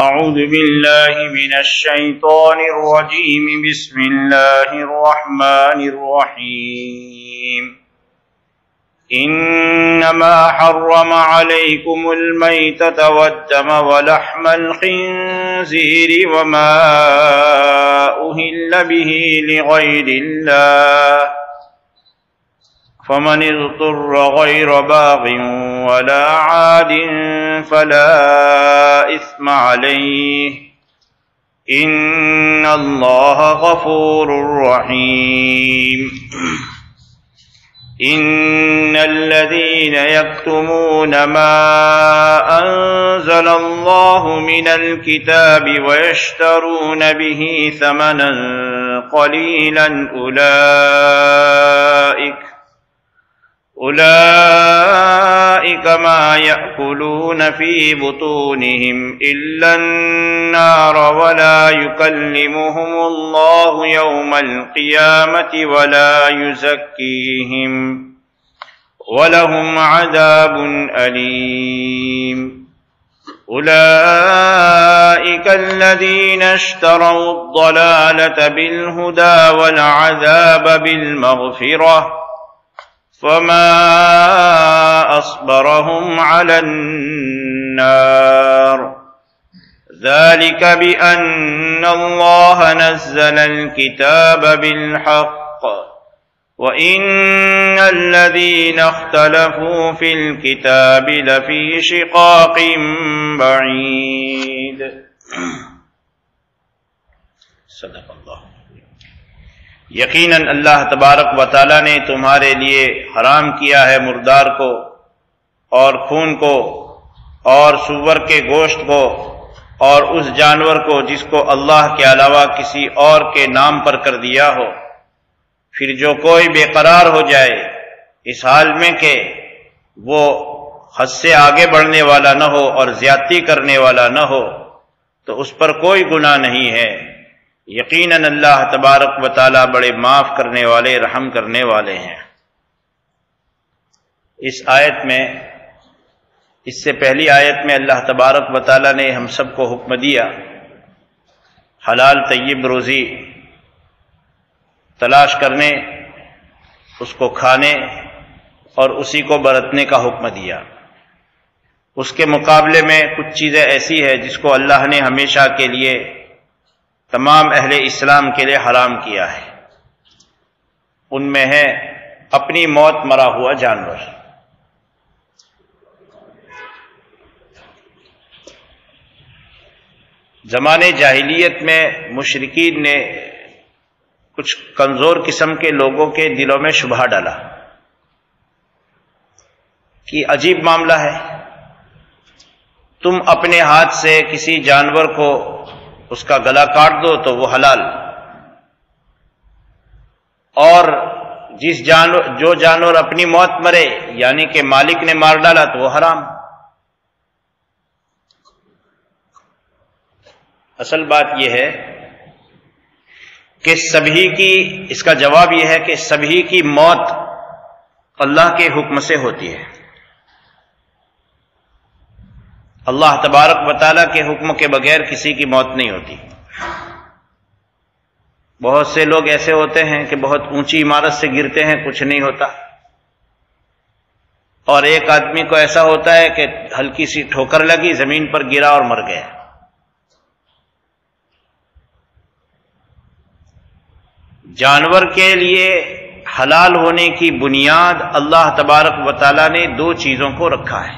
أعوذ بالله من الشيطان الرجيم. بسم الله الرحمن الرحيم. إنما حرم عليكم الميتة والدم ولحم الخنزير وما أهل به لغير الله فمن اضطر غير باغ ولا عاد فلا إثم عليه إن الله غفور رحيم. إن الذين يكتمون ما أنزل الله من الكتاب ويشترون به ثمنا قليلا أولئك ما يأكلون في بطونهم إلا النار ولا يكلمهم الله يوم القيامة ولا يزكيهم ولهم عذاب أليم. أولئك الذين اشتروا الضلالة بالهدى والعذاب بالمغفرة فما أصبرهم على النار ذلك بأن الله نزل الكتاب بالحق وإن الذين اختلفوا في الكتاب لفي شقاق بعيد. صدق اللہ. یقیناً اللہ تبارک و تعالیٰ نے تمہارے لیے حرام کیا ہے مردار کو اور خون کو اور سور کے گوشت کو اور اس جانور کو جس کو اللہ کے علاوہ کسی اور کے نام پر کر دیا ہو. پھر جو کوئی بے قرار ہو جائے اس حال میں کہ وہ حد سے آگے بڑھنے والا نہ ہو اور زیادتی کرنے والا نہ ہو تو اس پر کوئی گناہ نہیں ہے. یقیناً اللہ تبارک و تعالیٰ بڑے معاف کرنے والے رحم کرنے والے ہیں. اس آیت میں اس سے پہلی آیت میں اللہ تبارک و تعالیٰ نے ہم سب کو حکم دیا حلال طیب روزی تلاش کرنے، اس کو کھانے اور اسی کو برتنے کا حکم دیا. اس کے مقابلے میں کچھ چیزیں ایسی ہیں جس کو اللہ نے ہمیشہ کے لیے تمام اہل اسلام کے لیے حرام کیا ہے. ان میں ہے اپنی موت مرا ہوا جانور. زمانے جاہلیت میں مشرکین نے کچھ کمزور قسم کے لوگوں کے دلوں میں شبہ ڈالا کہ عجیب معاملہ ہے، تم اپنے ہاتھ سے کسی جانور کو اس کا گلا کاٹ دو تو وہ حلال، اور جو جانور اپنی موت مرے یعنی کہ مالک نے مار ڈالا تو وہ حرام. اصل بات یہ ہے کہ اس کا جواب یہ ہے کہ سبھی کی موت اللہ کے حکم سے ہوتی ہے. اللہ تبارک و تعالیٰ کے حکم کے بغیر کسی کی موت نہیں ہوتی. بہت سے لوگ ایسے ہوتے ہیں کہ بہت اونچی عمارت سے گرتے ہیں کچھ نہیں ہوتا، اور ایک آدمی کو ایسا ہوتا ہے کہ ہلکی سی ٹھوکر لگی زمین پر گرا اور مر گیا. جانور کے لیے حلال ہونے کی بنیاد اللہ تبارک و تعالیٰ نے دو چیزوں کو رکھا ہے.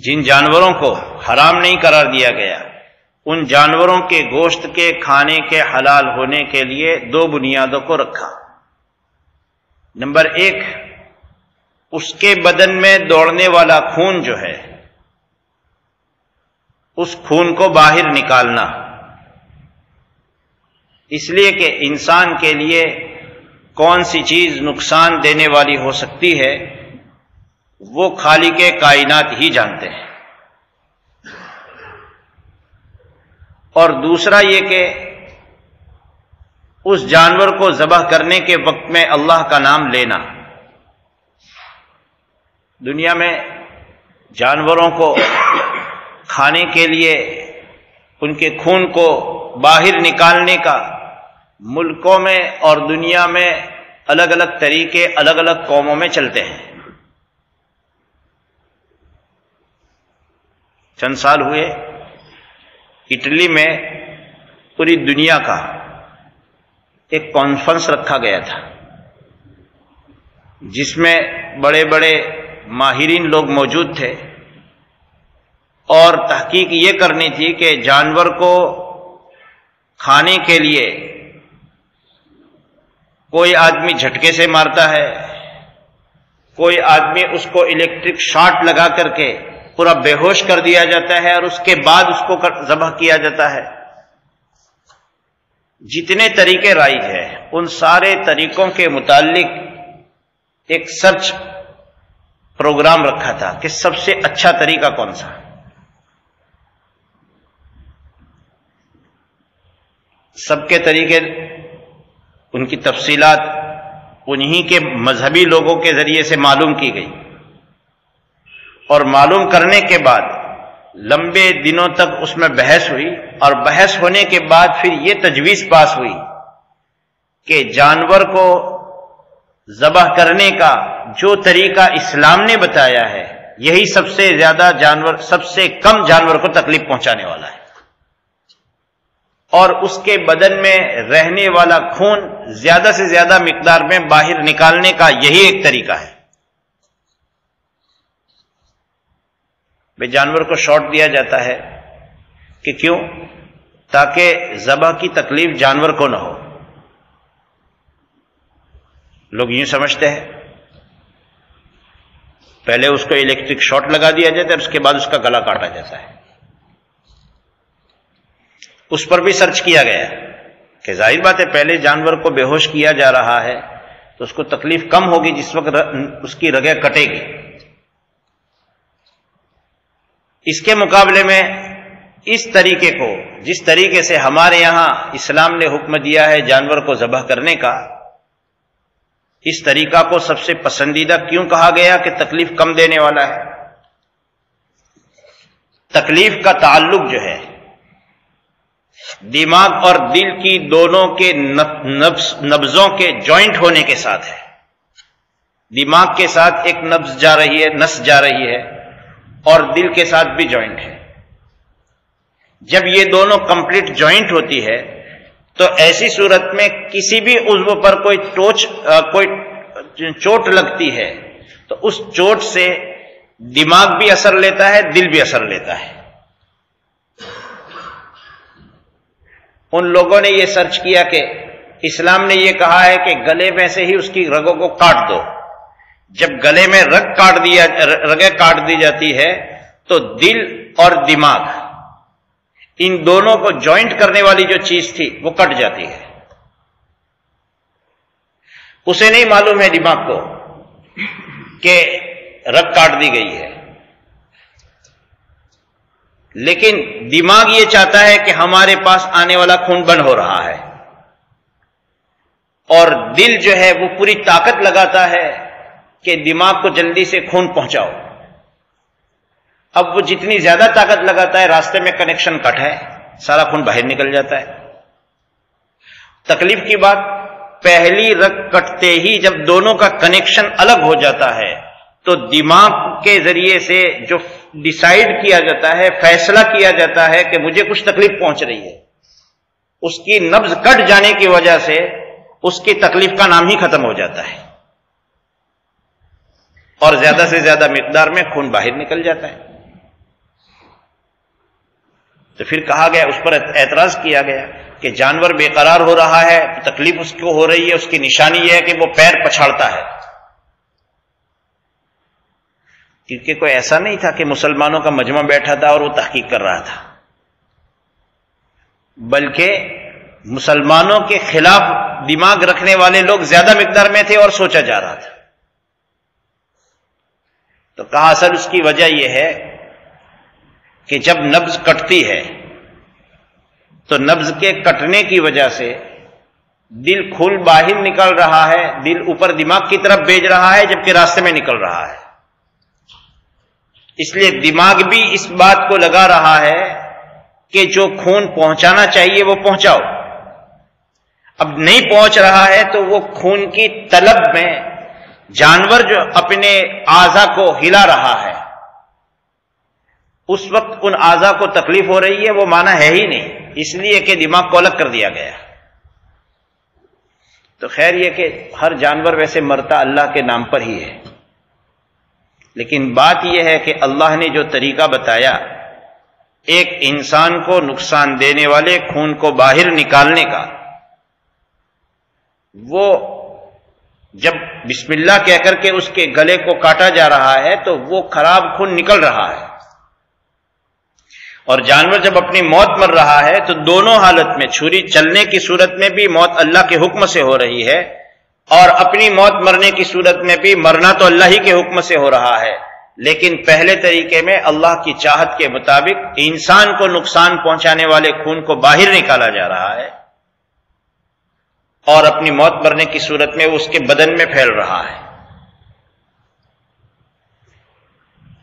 جن جانوروں کو حرام نہیں قرار دیا گیا ان جانوروں کے گوشت کے کھانے کے حلال ہونے کے لیے دو بنیادوں کو رکھا. نمبر ایک، اس کے بدن میں دوڑنے والا خون جو ہے اس خون کو باہر نکالنا، اس لیے کہ انسان کے لیے کون سی چیز نقصان دینے والی ہو سکتی ہے وہ خالق کائنات ہی جانتے ہیں. اور دوسرا یہ کہ اس جانور کو ذبح کرنے کے وقت میں اللہ کا نام لینا. دنیا میں جانوروں کو کھانے کے لیے ان کے خون کو باہر نکالنے کا ملکوں میں اور دنیا میں الگ الگ طریقے الگ الگ قوموں میں چلتے ہیں۔ چند سال ہوئے اٹلی میں پوری دنیا کا ایک کانفرنس رکھا گیا تھا، جس میں بڑے بڑے ماہرین لوگ موجود تھے، اور تحقیق یہ کرنی تھی کہ جانور کو کھانے کے لیے کوئی آدمی جھٹکے سے مارتا ہے، کوئی آدمی اس کو الیکٹرک شاٹ لگا کر کے پورا بے ہوش کر دیا جاتا ہے اور اس کے بعد اس کو ذبح کیا جاتا ہے۔ جتنے طریقے رائج ہیں ان سارے طریقوں کے متعلق ایک سرچ پروگرام رکھا تھا کہ سب سے اچھا طریقہ کون سا۔ سب کے طریقے، ان کی تفصیلات انہی کے مذہبی لوگوں کے ذریعے سے معلوم کی گئی، اور معلوم کرنے کے بعد لمبے دنوں تک اس میں بحث ہوئی، اور بحث ہونے کے بعد پھر یہ تجویز پاس ہوئی کہ جانور کو ذبح کرنے کا جو طریقہ اسلام نے بتایا ہے یہی سب سے کم جانور کو تکلیف پہنچانے والا ہے، اور اس کے بدن میں رہنے والا خون زیادہ سے زیادہ مقدار میں باہر نکالنے کا یہی ایک طریقہ ہے۔ جانور کو شاٹ دیا جاتا ہے کہ کیوں؟ تاکہ ذبح کی تکلیف جانور کو نہ ہو۔ لوگ یوں سمجھتے ہیں پہلے اس کو الیکٹرک شاٹ لگا دیا جاتا ہے، اس کے بعد اس کا گلا کاٹا جاتا ہے۔ اس پر بھی سرچ کیا گیا کہ ظاہر بات ہے پہلے جانور کو بے ہوش کیا جا رہا ہے تو اس کو تکلیف کم ہوگی جس وقت اس کی رگیں کٹے گی۔ اس کے مقابلے میں اس طریقے کو، جس طریقے سے ہمارے یہاں اسلام نے حکم دیا ہے جانور کو ذبح کرنے کا، اس طریقہ کو سب سے پسندیدہ کیوں کہا گیا کہ تکلیف کم دینے والا ہے؟ تکلیف کا تعلق جو ہے دماغ اور دل کی دونوں کے نبضوں کے جوائنٹ ہونے کے ساتھ ہے۔ دماغ کے ساتھ ایک نبض جا رہی ہے، نس جا رہی ہے، اور دل کے ساتھ بھی جوائنٹ ہے۔ جب یہ دونوں کمپلیٹ جوائنٹ ہوتی ہے تو ایسی صورت میں کسی بھی عضو پر کوئی چوٹ لگتی ہے تو اس چوٹ سے دماغ بھی اثر لیتا ہے، دل بھی اثر لیتا ہے۔ ان لوگوں نے یہ سرچ کیا کہ اسلام نے یہ کہا ہے کہ گلے میں سے ہی اس کی رگوں کو کاٹ دو۔ جب گلے میں رگیں کاٹ دی جاتی ہے تو دل اور دماغ ان دونوں کو جوائنٹ کرنے والی جو چیز تھی وہ کٹ جاتی ہے۔ اسے نہیں معلوم ہے دماغ کو کہ رگ کاٹ دی گئی ہے، لیکن دماغ یہ چاہتا ہے کہ ہمارے پاس آنے والا خون بند ہو رہا ہے، اور دل جو ہے وہ پوری طاقت لگاتا ہے کہ دماغ کو جلدی سے خون پہنچاؤ۔ اب وہ جتنی زیادہ طاقت لگاتا ہے راستے میں کنیکشن کٹ ہے، سارا خون باہر نکل جاتا ہے۔ تکلیف کی بات، پہلی رگ کٹتے ہی جب دونوں کا کنیکشن الگ ہو جاتا ہے تو دماغ کے ذریعے سے جو ڈیسائیڈ کیا جاتا ہے، فیصلہ کیا جاتا ہے کہ مجھے کچھ تکلیف پہنچ رہی ہے، اس کی نبض کٹ جانے کی وجہ سے اس کی تکلیف کا نام ہی ختم ہو جاتا ہے، اور زیادہ سے زیادہ مقدار میں خون باہر نکل جاتا ہے۔ تو پھر کہا گیا، اس پر اعتراض کیا گیا کہ جانور بے قرار ہو رہا ہے، تکلیف اس کو ہو رہی ہے، اس کی نشانی یہ ہے کہ وہ پیر پچھاڑتا ہے۔ کیونکہ کوئی ایسا نہیں تھا کہ مسلمانوں کا مجمع بیٹھا تھا اور وہ تحقیق کر رہا تھا، بلکہ مسلمانوں کے خلاف دماغ رکھنے والے لوگ زیادہ مقدار میں تھے اور سوچا جا رہا تھا۔ تو کہا اصل اس کی وجہ یہ ہے کہ جب نبض کٹتی ہے تو نبض کے کٹنے کی وجہ سے دل خون باہر نکل رہا ہے، دل اوپر دماغ کی طرف بھیج رہا ہے جبکہ راستے میں نکل رہا ہے۔ اس لیے دماغ بھی اس بات کو لگا رہا ہے کہ جو خون پہنچانا چاہیے وہ پہنچاؤ. اب نہیں پہنچ رہا ہے تو وہ خون کی طلب میں جانور جو اپنے اعضا کو ہلا رہا ہے، اس وقت ان اعضا کو تکلیف ہو رہی ہے، وہ معنی ہے ہی نہیں، اس لیے کہ دماغ کو الگ کر دیا گیا. تو خیر یہ کہ ہر جانور ویسے مرتا اللہ کے نام پر ہی ہے، لیکن بات یہ ہے کہ اللہ نے جو طریقہ بتایا ایک انسان کو نقصان دینے والے خون کو باہر نکالنے کا، وہ جب بسم اللہ کہہ کر کے اس کے گلے کو کاٹا جا رہا ہے تو وہ خراب خون نکل رہا ہے، اور جانور جب اپنی موت مر رہا ہے تو دونوں حالت میں، چھری چلنے کی صورت میں بھی موت اللہ کے حکم سے ہو رہی ہے، اور اپنی موت مرنے کی صورت میں بھی مرنا تو اللہ ہی کے حکم سے ہو رہا ہے، لیکن پہلے طریقے میں اللہ کی چاہت کے مطابق انسان کو نقصان پہنچانے والے خون کو باہر نکالا جا رہا ہے، اور اپنی موت مرنے کی صورت میں اس کے بدن میں پھیل رہا ہے.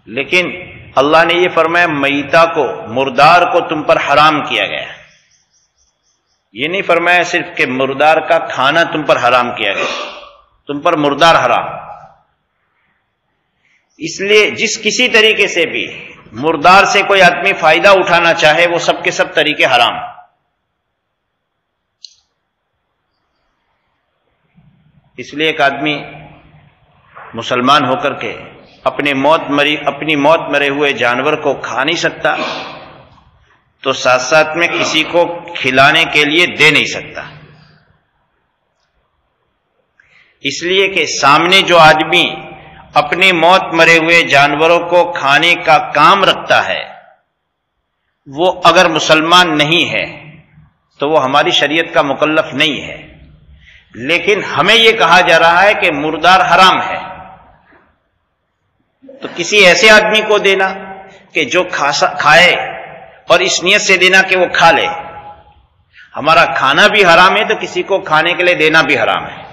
لیکن اللہ نے یہ فرمایا میتا کو، مردار کو تم پر حرام کیا گیا. یہ نہیں فرمایا صرف کہ مردار کا کھانا تم پر حرام کیا گیا، تم پر مردار حرام. اس لیے جس کسی طریقے سے بھی مردار سے کوئی آدمی فائدہ اٹھانا چاہے وہ سب کے سب طریقے حرام. اس لیے ایک آدمی مسلمان ہو کر کے اپنی موت مرے ہوئے جانور کو کھا نہیں سکتا تو ساتھ ساتھ میں کسی کو کھلانے کے لیے دے نہیں سکتا. اس لیے کہ سامنے جو آدمی اپنی موت مرے ہوئے جانوروں کو کھانے کا کام رکھتا ہے وہ اگر مسلمان نہیں ہے تو وہ ہماری شریعت کا مکلف نہیں ہے، لیکن ہمیں یہ کہا جا رہا ہے کہ مردار حرام ہے. تو کسی ایسے آدمی کو دینا کہ جو کھائے اور اس نیت سے دینا کہ وہ کھا لے. ہمارا کھانا بھی حرام ہے تو کسی کو کھانے کے لیے دینا بھی حرام ہے.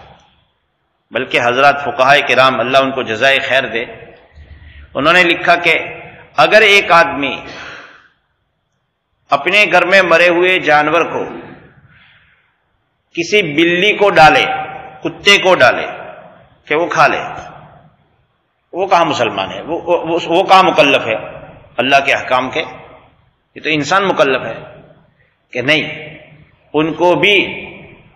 بلکہ حضرات فقہائے کرام اللہ ان کو جزائے خیر دے، انہوں نے لکھا کہ اگر ایک آدمی اپنے گھر میں مرے ہوئے جانور کو کسی بلی کو ڈالے، کتے کو ڈالے کہ وہ کھا لے، وہ کہاں مسلمان ہے، وہ کہاں مکلف ہے اللہ کے احکام کے؟ یہ تو انسان مکلف ہے کہ نہیں، ان کو بھی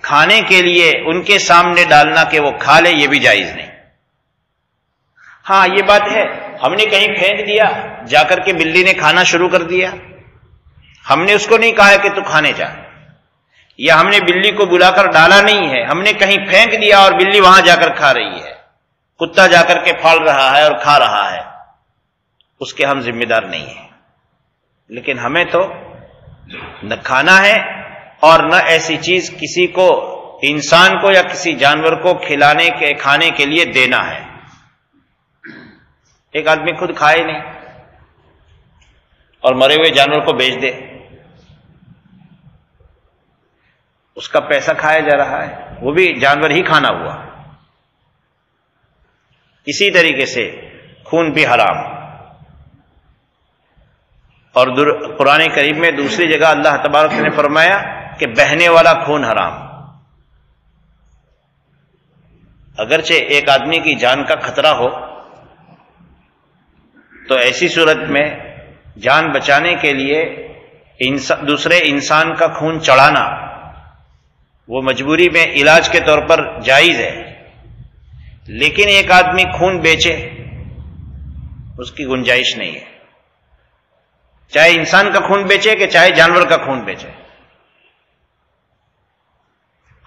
کھانے کے لیے ان کے سامنے ڈالنا کہ وہ کھا لے یہ بھی جائز نہیں. ہاں یہ بات ہے ہم نے کہیں پھینک دیا، جا کر کے بلی نے کھانا شروع کر دیا، ہم نے اس کو نہیں کہا کہ تو کھانے جا، یا ہم نے بلی کو بلا کر ڈالا نہیں ہے، ہم نے کہیں پھینک دیا اور بلی وہاں جا کر کھا رہی ہے، کتا جا کر کے پھاڑ رہا ہے اور کھا رہا ہے، اس کے ہم ذمہ دار نہیں ہیں. لیکن ہمیں تو نہ کھانا ہے اور نہ ایسی چیز کسی کو، انسان کو یا کسی جانور کو کھانے کے لیے دینا ہے. ایک آدمی خود کھائے نہیں اور مرے ہوئے جانور کو بیچ دے، اس کا پیسہ کھایا جا رہا ہے، وہ بھی جانور ہی کھانا ہوا. اسی طریقے سے خون بھی حرام. اور قرآن کریم میں دوسری جگہ اللہ تبارک نے فرمایا کہ بہنے والا خون حرام. اگرچہ ایک آدمی کی جان کا خطرہ ہو تو ایسی صورت میں جان بچانے کے لیے دوسرے انسان کا خون چڑھانا وہ مجبوری میں علاج کے طور پر جائز ہے. لیکن ایک آدمی خون بیچے اس کی گنجائش نہیں ہے، چاہے انسان کا خون بیچے کہ چاہے جانور کا خون بیچے.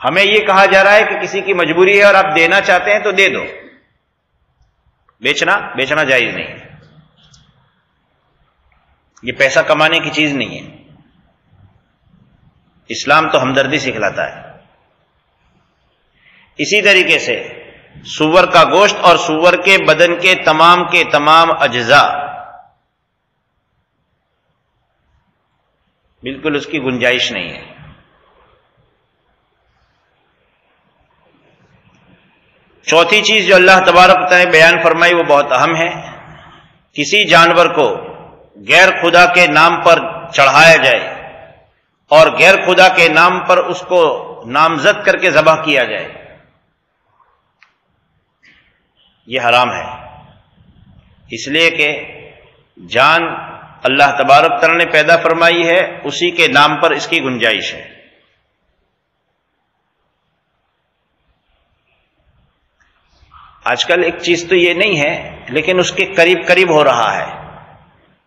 ہمیں یہ کہا جا رہا ہے کہ کسی کی مجبوری ہے اور آپ دینا چاہتے ہیں تو دے دو، بیچنا جائز نہیں ہے. یہ پیسہ کمانے کی چیز نہیں ہے. اسلام تو ہمدردی سکھلاتا ہے. اسی طریقے سے سور کا گوشت اور سور کے بدن کے تمام اجزاء بالکل اس کی گنجائش نہیں ہے. چوتھی چیز جو اللہ تبارک تعالیٰ نے بیان فرمائی وہ بہت اہم ہے کسی جانور کو غیر خدا کے نام پر چڑھایا جائے اور غیر خدا کے نام پر اس کو نامزد کر کے ذبح کیا جائے، یہ حرام ہے، اس لیے کہ جان اللہ تبارک تعالیٰ نے پیدا فرمائی ہے، اسی کے نام پر اس کی گنجائش ہے۔ آج کل ایک چیز تو یہ نہیں ہے، لیکن اس کے قریب قریب ہو رہا ہے۔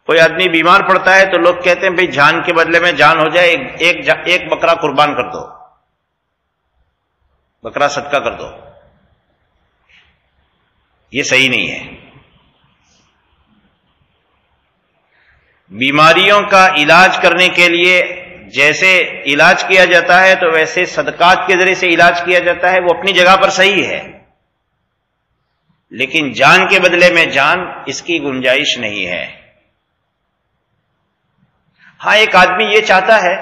کوئی آدمی بیمار پڑتا ہے تو لوگ کہتے ہیں بھئی جان کے بدلے میں جان ہو جائے، ایک بکرا قربان کر دو، بکرا صدقہ کر دو۔ یہ صحیح نہیں ہے۔ بیماریوں کا علاج کرنے کے لیے جیسے علاج کیا جاتا ہے تو ویسے صدقات کے ذریعے سے علاج کیا جاتا ہے، وہ اپنی جگہ پر صحیح ہے، لیکن جان کے بدلے میں جان، اس کی گنجائش نہیں ہے۔ ہاں، ایک آدمی یہ چاہتا ہے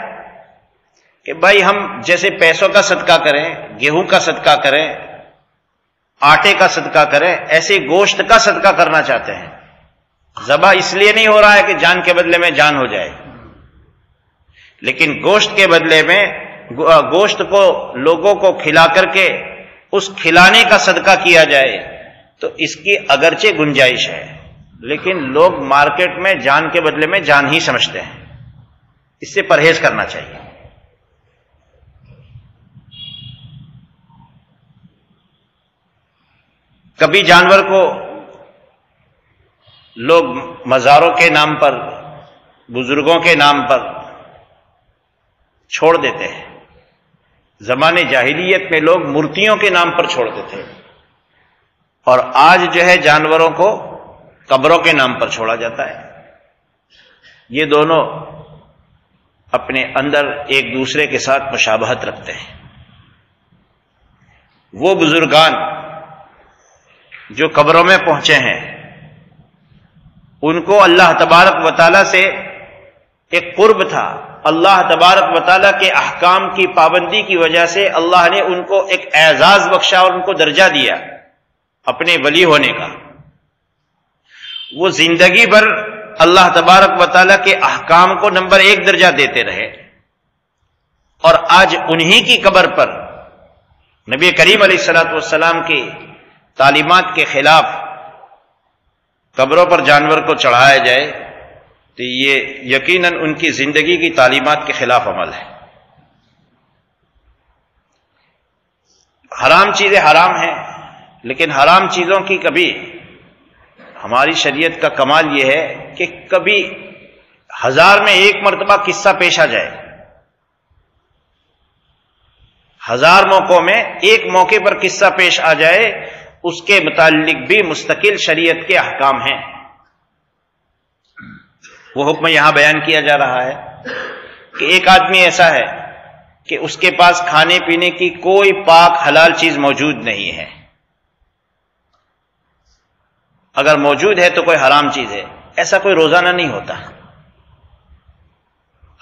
کہ بھائی ہم جیسے پیسوں کا صدقہ کریں، گیہوں کا صدقہ کریں، آٹے کا صدقہ کریں، ایسے گوشت کا صدقہ کرنا چاہتے ہیں۔ ذبح اس لیے نہیں ہو رہا ہے کہ جان کے بدلے میں جان ہو جائے، لیکن گوشت کے بدلے میں گوشت کو لوگوں کو کھلا کر کے اس کھلانے کا صدقہ کیا جائے تو اس کی اگرچہ گنجائش ہے، لیکن لوگ مارکیٹ میں جان کے بدلے میں جان ہی سمجھتے ہیں، اس سے پرہیز کرنا چاہیے۔ کبھی جانور کو لوگ مزاروں کے نام پر، بزرگوں کے نام پر چھوڑ دیتے ہیں۔ زمانے جاہلیت میں لوگ مورتیوں کے نام پر چھوڑتے تھے، اور آج جو ہے جانوروں کو قبروں کے نام پر چھوڑا جاتا ہے۔ یہ دونوں اپنے اندر ایک دوسرے کے ساتھ مشابہت رکھتے ہیں۔ وہ بزرگان جو قبروں میں پہنچے ہیں، ان کو اللہ تبارک و تعالیٰ سے ایک قرب تھا، اللہ تبارک و تعالیٰ کے احکام کی پابندی کی وجہ سے اللہ نے ان کو ایک اعزاز بخشا اور ان کو درجہ دیا اپنے ولی ہونے کا۔ وہ زندگی بھر اللہ تبارک و تعالیٰ کے احکام کو نمبر 1 درجہ دیتے رہے، اور آج انہی کی قبر پر نبی کریم علیہ الصلوۃ والسلام کی تعلیمات کے خلاف قبروں پر جانور کو چڑھایا جائے تو یہ یقیناً ان کی زندگی کی تعلیمات کے خلاف عمل ہے۔ حرام چیزیں حرام ہیں، لیکن حرام چیزوں کی کبھی ہماری شریعت کا کمال یہ ہے کہ کبھی 1000 میں 1 مرتبہ قصہ پیش آ جائے، 1000 موقعوں میں 1 موقع پر قصہ پیش آ جائے، اس کے متعلق بھی مستقل شریعت کے احکام ہیں۔ وہ حکم یہاں بیان کیا جا رہا ہے کہ ایک آدمی ایسا ہے کہ اس کے پاس کھانے پینے کی کوئی پاک حلال چیز موجود نہیں ہے، اگر موجود ہے تو کوئی حرام چیز ہے۔ ایسا کوئی روزانہ نہیں ہوتا۔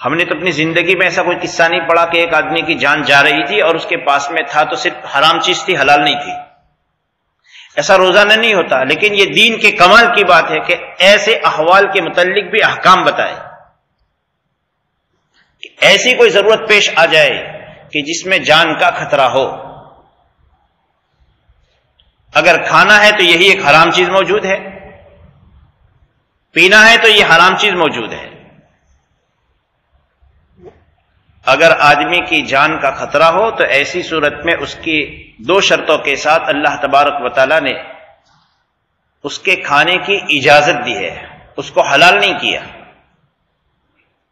ہم نے تو اپنی زندگی میں ایسا کوئی قصہ نہیں پڑھا کہ ایک آدمی کی جان جا رہی تھی اور اس کے پاس میں تھا تو صرف حرام چیز تھی، حلال نہیں تھی۔ ایسا روزانہ نہیں ہوتا، لیکن یہ دین کے کمال کی بات ہے کہ ایسے احوال کے متعلق بھی احکام بتائے کہ ایسی کوئی ضرورت پیش آ جائے کہ جس میں جان کا خطرہ ہو، اگر کھانا ہے تو یہی ایک حرام چیز موجود ہے، پینا ہے تو یہ حرام چیز موجود ہے۔ اگر آدمی کی جان کا خطرہ ہو تو ایسی صورت میں اس کی 2 شرطوں کے ساتھ اللہ تبارک و تعالیٰ نے اس کے کھانے کی اجازت دی ہے، اس کو حلال نہیں کیا۔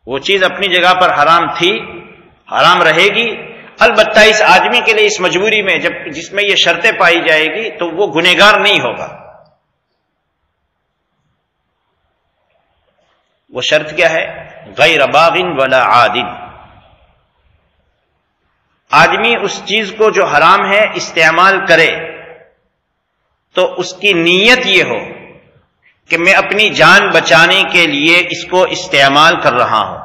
وہ چیز اپنی جگہ پر حرام تھی، حرام رہے گی، البتہ اس آدمی کے لیے اس مجبوری میں جس میں یہ شرطیں پائی جائے گی تو وہ گنہگار نہیں ہوگا۔ وہ شرط کیا ہے؟ غیر باغ ولا عاد۔ آدمی اس چیز کو جو حرام ہے استعمال کرے تو اس کی نیت یہ ہو کہ میں اپنی جان بچانے کے لیے اس کو استعمال کر رہا ہوں،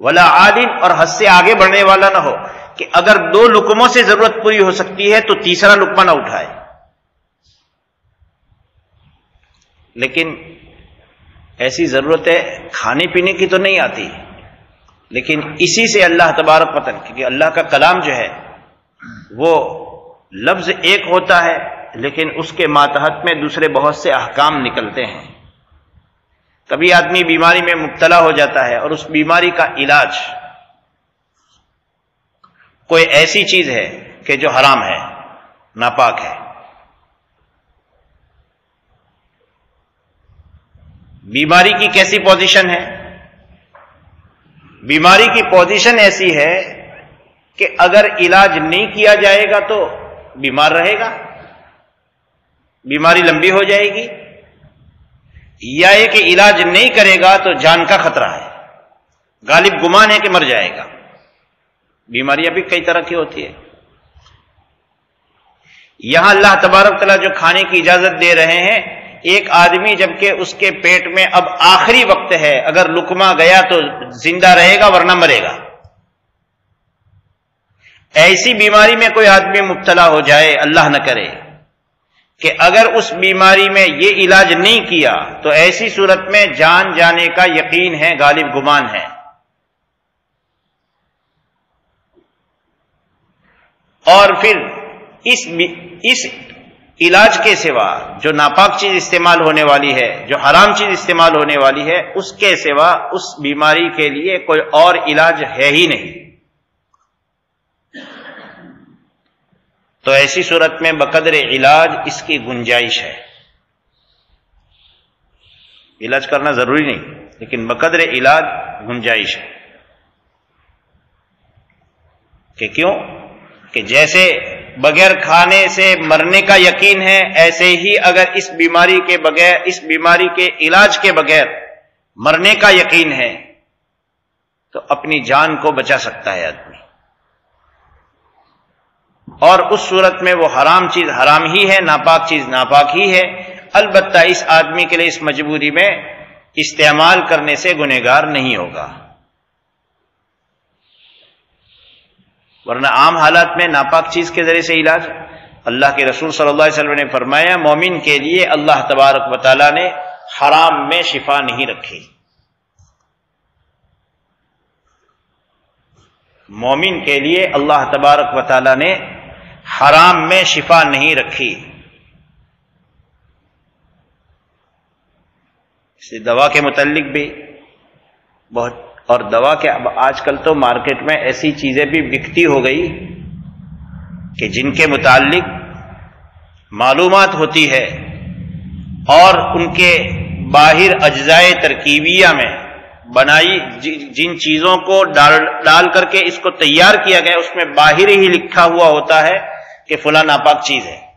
ولا عادل، اور حد سے آگے بڑھنے والا نہ ہو کہ اگر 2 لقموں سے ضرورت پوری ہو سکتی ہے تو تیسرا لقمہ نہ اٹھائے۔ لیکن ایسی ضرورتیں کھانے پینے کی تو نہیں آتی، لیکن اسی سے اللہ تبارک و تعالی، کیونکہ اللہ کا کلام جو ہے وہ لفظ ایک ہوتا ہے لیکن اس کے ماتحت میں دوسرے بہت سے احکام نکلتے ہیں۔ کبھی آدمی بیماری میں مبتلا ہو جاتا ہے اور اس بیماری کا علاج کوئی ایسی چیز ہے کہ جو حرام ہے، ناپاک ہے۔ بیماری کی کیسی پوزیشن ہے؟ بیماری کی پوزیشن ایسی ہے کہ اگر علاج نہیں کیا جائے گا تو بیمار رہے گا، بیماری لمبی ہو جائے گی، یا یہ کہ علاج نہیں کرے گا تو جان کا خطرہ ہے، غالب گمان ہے کہ مر جائے گا۔ بیماریاں بھی کئی طرح کی ہوتی ہے۔ یہاں اللہ تبارک تعالیٰ جو کھانے کی اجازت دے رہے ہیں، ایک آدمی جبکہ اس کے پیٹ میں اب آخری وقت ہے، اگر لقمہ گیا تو زندہ رہے گا ورنہ مرے گا۔ ایسی بیماری میں کوئی آدمی مبتلا ہو جائے، اللہ نہ کرے، کہ اگر اس بیماری میں یہ علاج نہیں کیا تو ایسی صورت میں جان جانے کا یقین ہے، غالب گمان ہے۔ اور پھر اس علاج کے سوا جو ناپاک چیز استعمال ہونے والی ہے، جو حرام چیز استعمال ہونے والی ہے، اس کے سوا اس بیماری کے لیے کوئی اور علاج ہے ہی نہیں۔ تو ایسی صورت میں بقدر علاج اس کی گنجائش ہے۔ علاج کرنا ضروری نہیں، لیکن بقدر علاج گنجائش ہے۔ کہ کیوں؟ کہ جیسے بغیر کھانے سے مرنے کا یقین ہے، ایسے ہی اگر اس بیماری کے بغیر، اس بیماری کے علاج کے بغیر مرنے کا یقین ہے تو اپنی جان کو بچا سکتا ہے آدمی۔ اور اس صورت میں وہ حرام چیز حرام ہی ہے، ناپاک چیز ناپاک ہی ہے، البتہ اس آدمی کے لیے اس مجبوری میں استعمال کرنے سے گنہگار نہیں ہوگا۔ ورنہ عام حالات میں ناپاک چیز کے ذریعے سے علاج، اللہ کے رسول صلی اللہ علیہ وسلم نے فرمایا مومن کے لیے اللہ تبارک و تعالیٰ نے حرام میں شفا نہیں رکھی۔ مومن کے لیے اللہ تبارک و تعالیٰ نے حرام میں شفا نہیں رکھی۔ اس لیے دوا کے متعلق بھی بہت، اور دوا کے اب آج کل تو مارکیٹ میں ایسی چیزیں بھی بکتی ہو گئی کہ جن کے متعلق معلومات ہوتی ہے اور ان کے باہر اجزائے ترکیبیہ میں بنائی جن چیزوں کو ڈال کر کے اس کو تیار کیا گیا، اس میں باہر ہی لکھا ہوا ہوتا ہے کہ فلاں ناپاک چیز ہے۔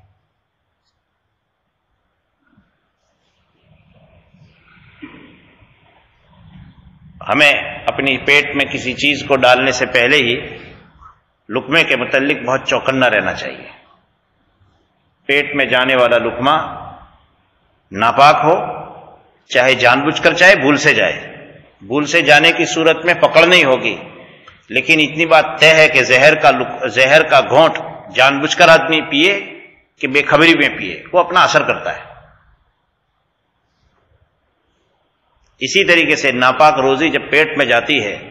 ہمیں اپنی پیٹ میں کسی چیز کو ڈالنے سے پہلے ہی لقمے کے متعلق بہت چوکنا رہنا چاہیے۔ پیٹ میں جانے والا لقمہ ناپاک ہو، چاہے جان بوجھ کر چاہے بھول سے جائے، بھول سے جانے کی صورت میں پکڑ نہیں ہوگی، لیکن اتنی بات طے ہے کہ زہر کا گھونٹ جان بوجھ کر آدمی پیے کہ بے خبری میں پیے، وہ اپنا اثر کرتا ہے۔ اسی طریقے سے ناپاک روزی جب پیٹ میں جاتی ہے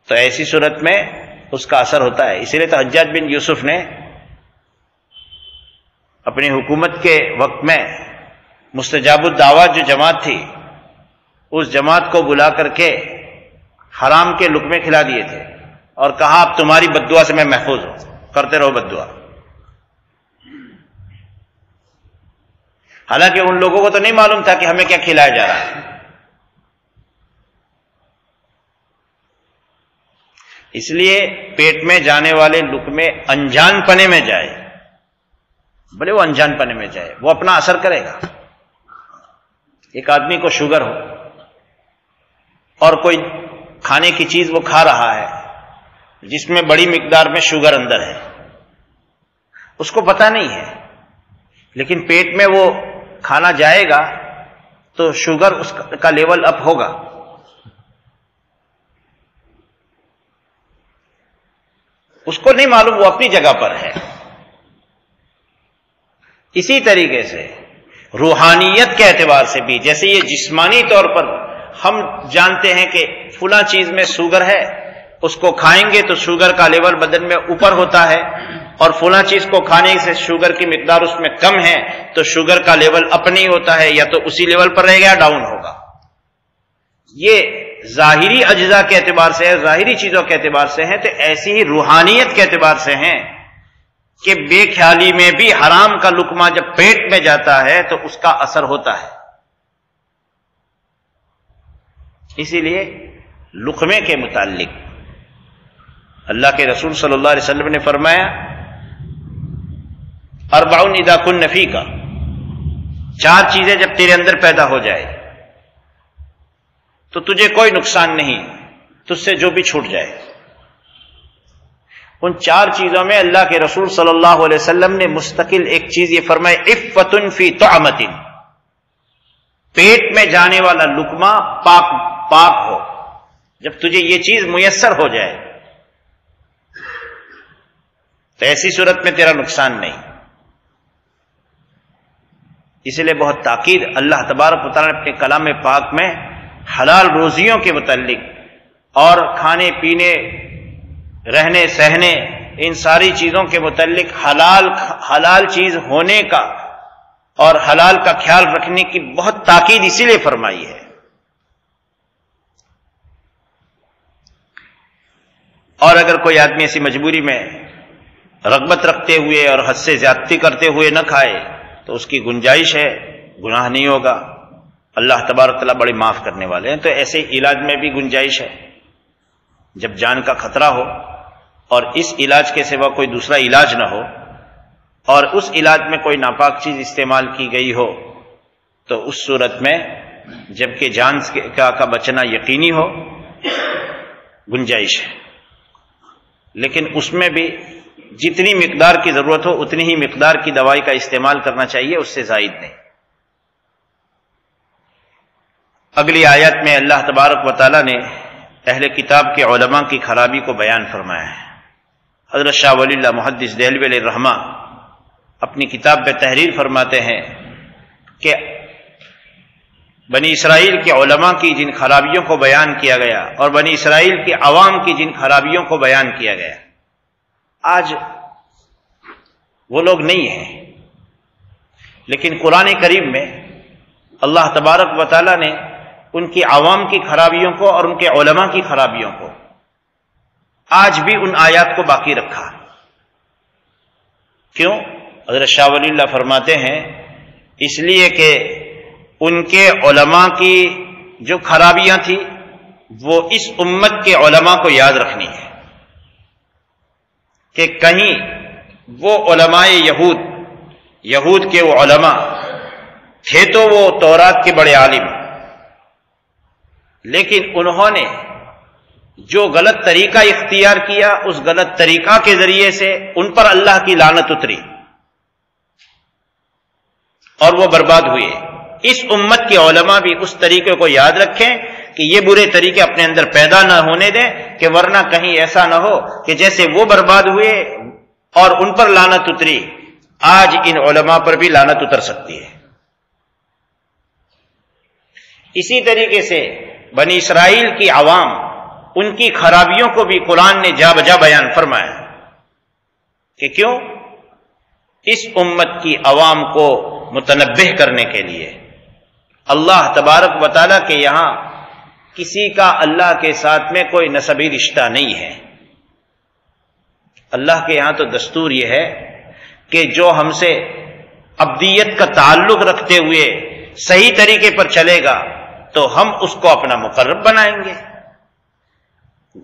تو ایسی صورت میں اس کا اثر ہوتا ہے۔ اسی لیے تو حجاج بن یوسف نے اپنی حکومت کے وقت میں مستجاب الدعوات جو جماعت تھی، اس جماعت کو بلا کر کے حرام کے لقمے کھلا دیے تھے اور کہا اب تمہاری بددعا سے میں محفوظ ہوں، کرتے رہو بددعا۔ حالانکہ ان لوگوں کو تو نہیں معلوم تھا کہ ہمیں کیا کھلایا جا رہا ہے۔ اس لیے پیٹ میں جانے والے لقمے انجان پنے میں جائے، بھلے وہ انجان پنے میں جائے، وہ اپنا اثر کرے گا۔ ایک آدمی کو شوگر ہو اور کوئی کھانے کی چیز وہ کھا رہا ہے جس میں بڑی مقدار میں شوگر اندر ہے، اس کو پتہ نہیں ہے، لیکن پیٹ میں وہ کھانا جائے گا تو شوگر اس کا لیول اپ ہوگا۔ اس کو نہیں معلوم، وہ اپنی جگہ پر ہے۔ اسی طریقے سے روحانیت کے اعتبار سے بھی، جیسے یہ جسمانی طور پر ہم جانتے ہیں کہ فلاں چیز میں شوگر ہے، اس کو کھائیں گے تو شوگر کا لیول بدن میں اوپر ہوتا ہے، اور فلاں چیز کو کھانے سے شوگر کی مقدار اس میں کم ہے تو شوگر کا لیول اپ نہیں ہوتا ہے، یا تو اسی لیول پر رہے گا یا ڈاؤن ہوگا۔ یہ ظاہری اجزاء کے اعتبار سے ہے، ظاہری چیزوں کے اعتبار سے ہیں، تو ایسی ہی روحانیت کے اعتبار سے ہیں کہ بے خیالی میں بھی حرام کا لقمہ جب پیٹ میں جاتا ہے تو اس کا اثر ہوتا ہے۔ اسی لیے لقمے کے متعلق اللہ کے رسول صلی اللہ علیہ وسلم نے فرمایا، اربعٌ اذا کن فیک، چار چیزیں جب تیرے اندر پیدا ہو جائے تو تجھے کوئی نقصان نہیں، تجھ سے جو بھی چھوٹ جائے۔ ان چار چیزوں میں اللہ کے رسول صلی اللہ علیہ وسلم نے مستقل ایک چیز یہ فرمائی، عفۃ فی طعمۃ، پیٹ میں جانے والا لقمہ پاک ہو۔ جب تجھے یہ چیز میسر ہو جائے تو ایسی صورت میں تیرا نقصان نہیں۔ اس لیے بہت تاکید اللہ تبارک و تعالیٰ نے اپنے کلام پاک میں حلال روزیوں کے متعلق اور کھانے پینے، رہنے سہنے، ان ساری چیزوں کے متعلق حلال چیز ہونے کا اور حلال کا خیال رکھنے کی بہت تاکید اسی لیے فرمائی ہے۔ اور اگر کوئی آدمی ایسی مجبوری میں رغبت رکھتے ہوئے اور حد سے زیادتی کرتے ہوئے نہ کھائے تو اس کی گنجائش ہے، گناہ نہیں ہوگا، اللہ تبارک تعالیٰ بڑے معاف کرنے والے ہیں۔ تو ایسے علاج میں بھی گنجائش ہے، جب جان کا خطرہ ہو اور اس علاج کے سوا کوئی دوسرا علاج نہ ہو اور اس علاج میں کوئی ناپاک چیز استعمال کی گئی ہو تو اس صورت میں جبکہ جان کا بچنا یقینی ہو، گنجائش ہے، لیکن اس میں بھی جتنی مقدار کی ضرورت ہو اتنی ہی مقدار کی دوائی کا استعمال کرنا چاہیے، اس سے زائد نہیں۔ اگلی آیت میں اللہ تبارک و تعالیٰ نے اہل کتاب کے علماء کی خرابی کو بیان فرمایا ہے۔ حضرت شاہ ولی اللہ محدث دہلوی علیہ الرحمہ اپنی کتاب میں تحریر فرماتے ہیں کہ بنی اسرائیل کے علماء کی جن خرابیوں کو بیان کیا گیا اور بنی اسرائیل کے عوام کی جن خرابیوں کو بیان کیا گیا، آج وہ لوگ نہیں ہیں، لیکن قرآن کریم میں اللہ تبارک و تعالیٰ نے ان کی عوام کی خرابیوں کو اور ان کے علماء کی خرابیوں کو آج بھی ان آیات کو باقی رکھا۔ کیوں؟ حضرت شاہ ولی اللہ فرماتے ہیں اس لیے کہ ان کے علماء کی جو خرابیاں تھیں وہ اس امت کے علماء کو یاد رکھنی ہے کہ کہیں وہ علماء یہود کے وہ علماء تھے تو وہ تورات کے بڑے عالم، لیکن انہوں نے جو غلط طریقہ اختیار کیا اس غلط طریقہ کے ذریعے سے ان پر اللہ کی لعنت اتری اور وہ برباد ہوئے۔ اس امت کے علماء بھی اس طریقے کو یاد رکھیں کہ یہ برے طریقے اپنے اندر پیدا نہ ہونے دیں، کہ ورنہ کہیں ایسا نہ ہو کہ جیسے وہ برباد ہوئے اور ان پر لعنت اتری، آج ان علماء پر بھی لعنت اتر سکتی ہے۔ اسی طریقے سے بنی اسرائیل کی عوام، ان کی خرابیوں کو بھی قرآن نے جا بجا بیان فرمایا کہ کیوں؟ اس امت کی عوام کو متنبہ کرنے کے لیے اللہ تبارک و تعالیٰ کے یہاں کسی کا اللہ کے ساتھ میں کوئی نسبی رشتہ نہیں ہے۔ اللہ کے یہاں تو دستور یہ ہے کہ جو ہم سے عبدیت کا تعلق رکھتے ہوئے صحیح طریقے پر چلے گا تو ہم اس کو اپنا مقرب بنائیں گے،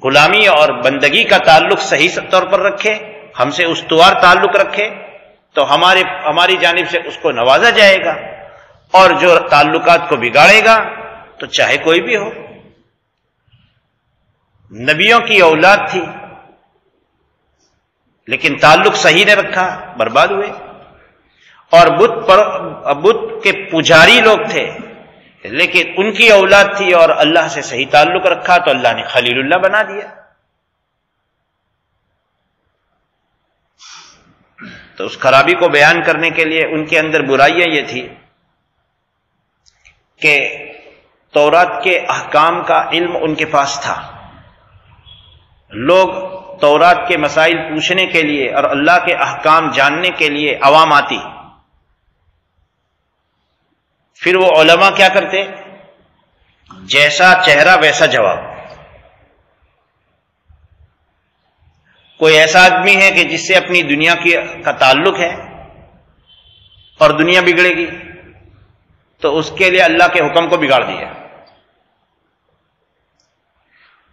غلامی اور بندگی کا تعلق صحیح طور پر رکھے، ہم سے استوار تعلق رکھے تو ہماری جانب سے اس کو نوازا جائے گا، اور جو تعلقات کو بگاڑے گا تو چاہے کوئی بھی ہو۔ نبیوں کی اولاد تھی لیکن تعلق صحیح نے رکھا، برباد ہوئے، اور بت کے پجاری لوگ تھے لیکن ان کی اولاد تھی اور اللہ سے صحیح تعلق رکھا تو اللہ نے خلیل اللہ بنا دیا۔ تو اس خرابی کو بیان کرنے کے لیے ان کے اندر برائیاں یہ تھی کہ تورات کے احکام کا علم ان کے پاس تھا. لوگ تورات کے مسائل پوچھنے کے لیے اور اللہ کے احکام جاننے کے لیے عوام آتی. پھر وہ علماء کیا کرتے؟ جیسا چہرہ ویسا جواب. کوئی ایسا آدمی ہے کہ جس سے اپنی دنیا کا تعلق ہے اور دنیا بگڑے گی تو اس کے لیے اللہ کے حکم کو بگاڑ دیا.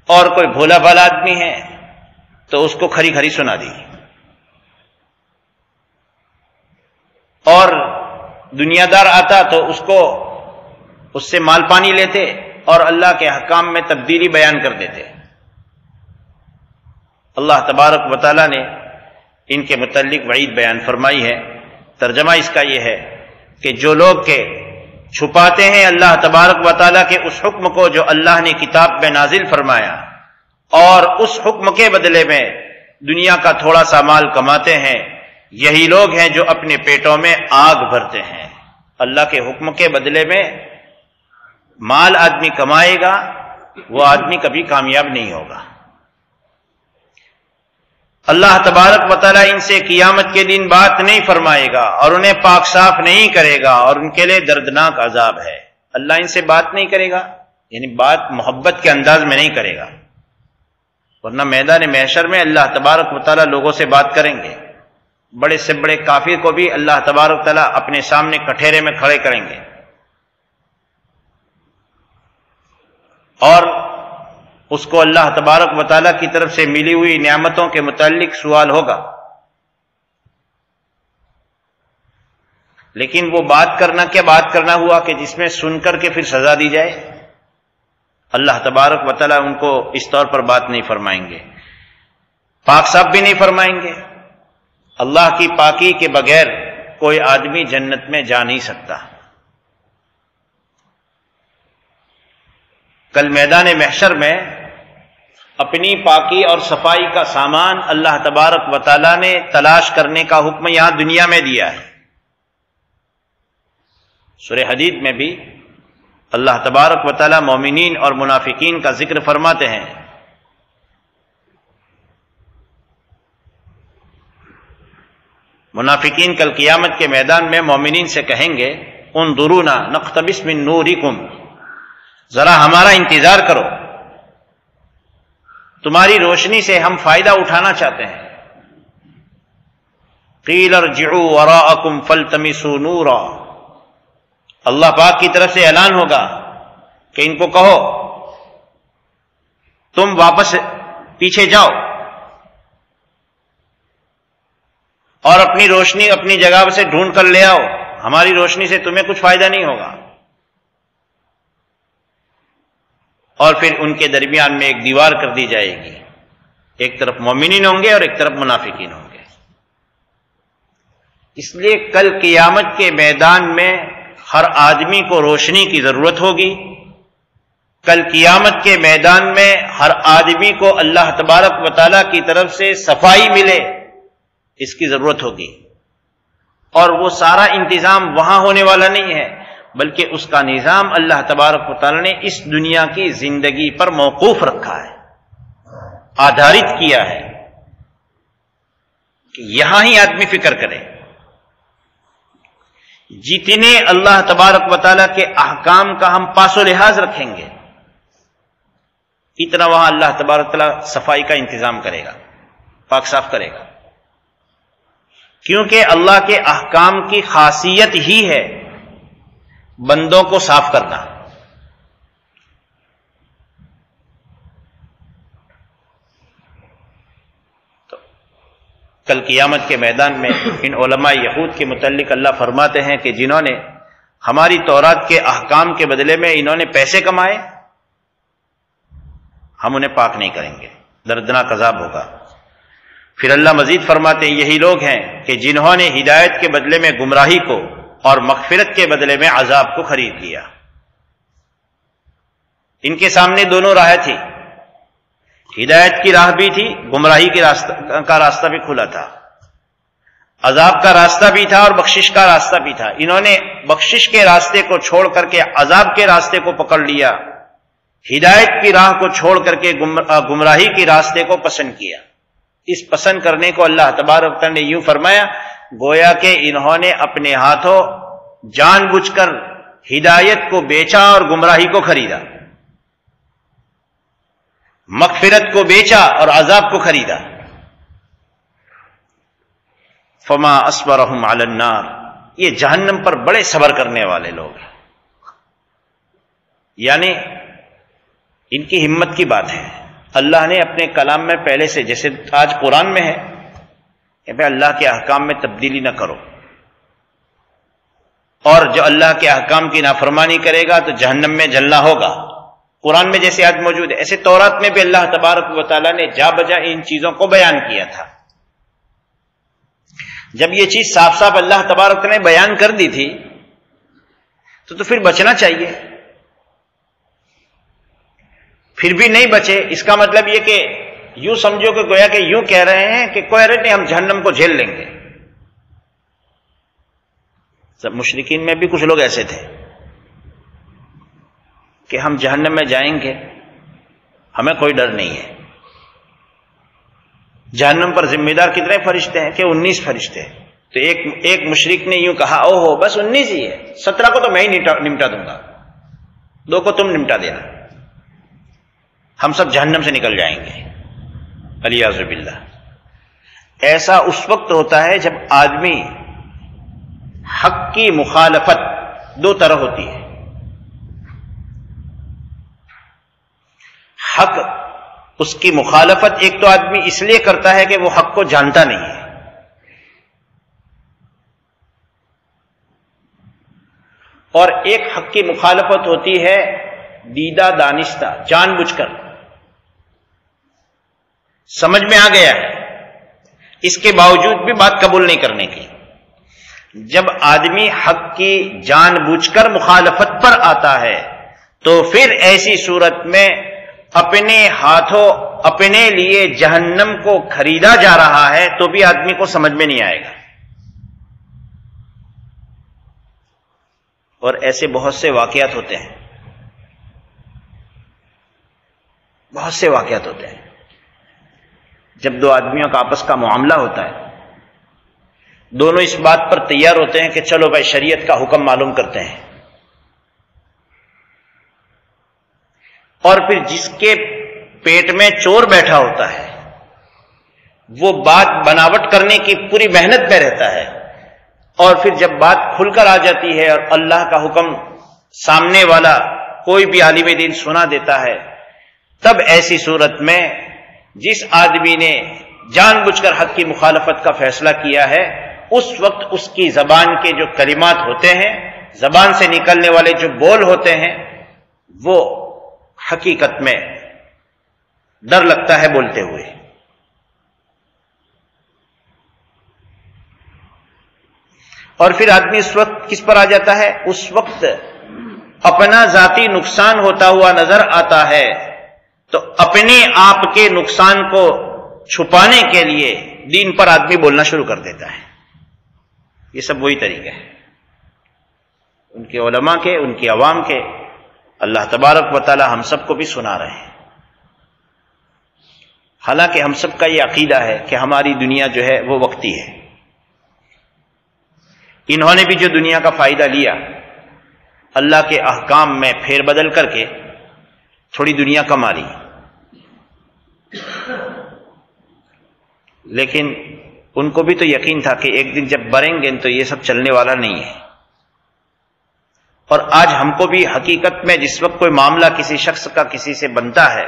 اور کوئی بھولا بھالا آدمی ہے تو اس کو کھری کھری سنا دی. اور دنیا دار آتا تو اس سے مال پانی لیتے اور اللہ کے احکام میں تبدیلی بیان کر دیتے. اللہ تبارک و تعالیٰ نے ان کے متعلق وعید بیان فرمائی ہے. ترجمہ اس کا یہ ہے کہ جو لوگ کے چھپاتے ہیں اللہ تبارک و تعالیٰ کے اس حکم کو جو اللہ نے کتاب میں نازل فرمایا اور اس حکم کے بدلے میں دنیا کا تھوڑا سا مال کماتے ہیں، یہی لوگ ہیں جو اپنے پیٹوں میں آگ بھرتے ہیں. اللہ کے حکم کے بدلے میں مال آدمی کمائے گا، وہ آدمی کبھی کامیاب نہیں ہوگا. اللہ تبارک و تعالیٰ ان سے قیامت کے دن بات نہیں فرمائے گا اور انہیں پاک صاف نہیں کرے گا اور ان کے لیے دردناک عذاب ہے. اللہ ان سے بات نہیں کرے گا، یعنی بات محبت کے انداز میں نہیں کرے گا، ورنہ میدان محشر میں اللہ تبارک و تعالیٰ لوگوں سے بات کریں گے. بڑے سے بڑے کافر کو بھی اللہ تبارک و تعالیٰ اپنے سامنے کٹہرے میں کھڑے کریں گے اور اس کو اللہ تبارک و تعالیٰ کی طرف سے ملی ہوئی نعمتوں کے متعلق سوال ہوگا. لیکن وہ بات کرنا ہوا کہ جس میں سن کر کے پھر سزا دی جائے. اللہ تبارک و تعالیٰ ان کو اس طور پر بات نہیں فرمائیں گے، پاک صاحب بھی نہیں فرمائیں گے. اللہ کی پاکی کے بغیر کوئی آدمی جنت میں جا نہیں سکتا. کل میدان محشر میں اپنی پاکی اور صفائی کا سامان اللہ تبارک و تعالیٰ نے تلاش کرنے کا حکم یہاں دنیا میں دیا ہے. سورہ حدید میں بھی اللہ تبارک و تعالیٰ مومنین اور منافقین کا ذکر فرماتے ہیں. منافقین کل قیامت کے میدان میں مومنین سے کہیں گے انظرونا نقتبس من نورکم، ذرا ہمارا انتظار کرو، تمہاری روشنی سے ہم فائدہ اٹھانا چاہتے ہیں. قیل ارجعوا وراءکم فالتمسوا نورا، اللہ پاک کی طرف سے اعلان ہوگا کہ ان کو کہو تم واپس پیچھے جاؤ اور اپنی روشنی اپنی جگہ سے ڈھونڈ کر لے آؤ، ہماری روشنی سے تمہیں کچھ فائدہ نہیں ہوگا. اور پھر ان کے درمیان میں ایک دیوار کر دی جائے گی، ایک طرف مومنین ہوں گے اور ایک طرف منافقین ہوں گے. اس لیے کل قیامت کے میدان میں ہر آدمی کو روشنی کی ضرورت ہوگی. کل قیامت کے میدان میں ہر آدمی کو اللہ تبارک و تعالیٰ کی طرف سے صفائی ملے، اس کی ضرورت ہوگی. اور وہ سارا انتظام وہاں ہونے والا نہیں ہے، بلکہ اس کا نظام اللہ تبارک و تعالیٰ نے اس دنیا کی زندگی پر موقوف رکھا ہے، آدھارت کیا ہے کہ یہاں ہی آدمی فکر کرے. جتنے اللہ تبارک و تعالیٰ کے احکام کا ہم پاس و لحاظ رکھیں گے اتنا وہاں اللہ تبارک و تعالیٰ صفائی کا انتظام کرے گا، پاک صاف کرے گا. کیونکہ اللہ کے احکام کی خاصیت ہی ہے بندوں کو صاف کرنا. تو کل قیامت کے میدان میں ان علماء یہود کے متعلق اللہ فرماتے ہیں کہ جنہوں نے ہماری تورات کے احکام کے بدلے میں انہوں نے پیسے کمائے، ہم انہیں پاک نہیں کریں گے، دردناک عذاب ہوگا. پھر اللہ مزید فرماتے ہیں یہی لوگ ہیں کہ جنہوں نے ہدایت کے بدلے میں گمراہی کو اور مغفرت کے بدلے میں عذاب کو خرید لیا. ان کے سامنے دونوں راہیں تھی، ہدایت کی راہ بھی تھی، گمراہی کا راستہ بھی کھلا تھا. عذاب کا راستہ بھی تھا اور بخشش کا راستہ بھی تھا. انہوں نے بخشش کے راستے کو چھوڑ کر کے عذاب کے راستے کو پکڑ لیا، ہدایت کی راہ کو چھوڑ کر کے گمراہی کے راستے کو پسند کیا. اس پسند کرنے کو اللہ تبارک و تعالی نے یوں فرمایا گویا کہ انہوں نے اپنے ہاتھوں جان بوجھ کر ہدایت کو بیچا اور گمراہی کو خریدا، مغفرت کو بیچا اور عذاب کو خریدا. فما اصبرهم علی النار، یہ جہنم پر بڑے صبر کرنے والے لوگ ہیں. یعنی ان کی ہمت کی بات ہے. اللہ نے اپنے کلام میں پہلے سے، جیسے آج قرآن میں ہے کہ بھائی اللہ کے احکام میں تبدیلی نہ کرو، اور جو اللہ کے احکام کی نافرمانی کرے گا تو جہنم میں جلنا ہوگا. قرآن میں جیسے آج موجود ہے، ایسے تورات میں بھی اللہ تبارک و تعالیٰ نے جا بجا ان چیزوں کو بیان کیا تھا. جب یہ چیز صاف صاف اللہ تبارک نے بیان کر دی تھی تو پھر بچنا چاہیے. پھر بھی نہیں بچے، اس کا مطلب یہ کہ یوں سمجھو کہ گویا کہ یوں کہہ رہے ہیں کہ کوئی نہیں ہم جہنم کو جھیل لیں گے. سب مشرکین میں بھی کچھ لوگ ایسے تھے کہ ہم جہنم میں جائیں گے، ہمیں کوئی ڈر نہیں ہے. جہنم پر ذمہ دار کتنے فرشتے ہیں کہ 19 فرشتے. تو ایک مشرک نے یوں کہا او ہو بس 19 ہی ہے، 17 کو تو میں ہی نمٹا دوں گا، 2 کو تم نمٹا دینا، ہم سب جہنم سے نکل جائیں گے. الیاذ باللہ. ایسا اس وقت ہوتا ہے جب آدمی حق کی مخالفت، 2 طرح ہوتی ہے. حق اس کی مخالفت ایک تو آدمی اس لیے کرتا ہے کہ وہ حق کو جانتا نہیں ہے، اور ایک حق کی مخالفت ہوتی ہے دیدہ دانستہ، جان بوجھ کر، سمجھ میں آ گیا ہے، اس کے باوجود بھی بات قبول نہیں کرنے کی. جب آدمی حق کی جان بوجھ کر مخالفت پر آتا ہے تو پھر ایسی صورت میں اپنے ہاتھوں اپنے لیے جہنم کو خریدا جا رہا ہے تو بھی آدمی کو سمجھ میں نہیں آئے گا. اور ایسے بہت سے واقعات ہوتے ہیں، بہت سے واقعات ہوتے ہیں. جب 2 آدمیوں کا آپس کا معاملہ ہوتا ہے، دونوں اس بات پر تیار ہوتے ہیں کہ چلو بھائی شریعت کا حکم معلوم کرتے ہیں، اور پھر جس کے پیٹ میں چور بیٹھا ہوتا ہے وہ بات بناوٹ کرنے کی پوری محنت میں رہتا ہے، اور پھر جب بات کھل کر آ جاتی ہے اور اللہ کا حکم سامنے والا کوئی بھی عالم دین سنا دیتا ہے، تب ایسی صورت میں جس آدمی نے جان بوجھ کر حق کی مخالفت کا فیصلہ کیا ہے، اس وقت اس کی زبان کے جو کلمات ہوتے ہیں، زبان سے نکلنے والے جو بول ہوتے ہیں، وہ حقیقت میں ڈر لگتا ہے بولتے ہوئے. اور پھر آدمی اس وقت کس پر آ جاتا ہے؟ اس وقت اپنا ذاتی نقصان ہوتا ہوا نظر آتا ہے تو اپنے آپ کے نقصان کو چھپانے کے لیے دین پر آدمی بولنا شروع کر دیتا ہے. یہ سب وہی طریقہ ہے ان کے علماء کے، ان کی عوام کے. اللہ تبارک و تعالی ہم سب کو بھی سنا رہے ہیں. حالانکہ ہم سب کا یہ عقیدہ ہے کہ ہماری دنیا جو ہے وہ وقتی ہے. انہوں نے بھی جو دنیا کا فائدہ لیا اللہ کے احکام میں پھیر بدل کر کے تھوڑی دنیا کما لی، لیکن ان کو بھی تو یقین تھا کہ ایک دن جب مریں گے تو یہ سب چلنے والا نہیں ہے. اور آج ہم کو بھی حقیقت میں جس وقت کوئی معاملہ کسی شخص کا کسی سے بنتا ہے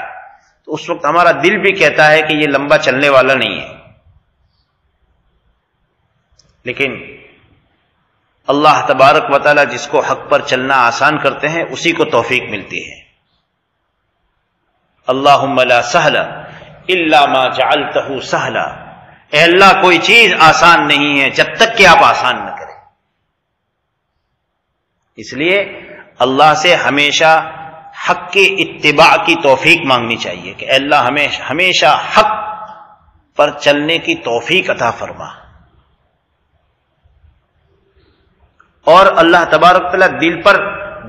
تو اس وقت ہمارا دل بھی کہتا ہے کہ یہ لمبا چلنے والا نہیں ہے. لیکن اللہ تبارک و تعالی جس کو حق پر چلنا آسان کرتے ہیں اسی کو توفیق ملتی ہے. اللہم لا سہل الا ما جعلتہ سہلا. اے اللہ کوئی چیز آسان نہیں ہے جب تک کہ آپ آسان نہ کریں. اس لیے اللہ سے ہمیشہ حق کی اتباع کی توفیق مانگنی چاہیے کہ اے اللہ ہمیں ہمیشہ حق پر چلنے کی توفیق عطا فرما. اور اللہ تبارک تعالیٰ دل پر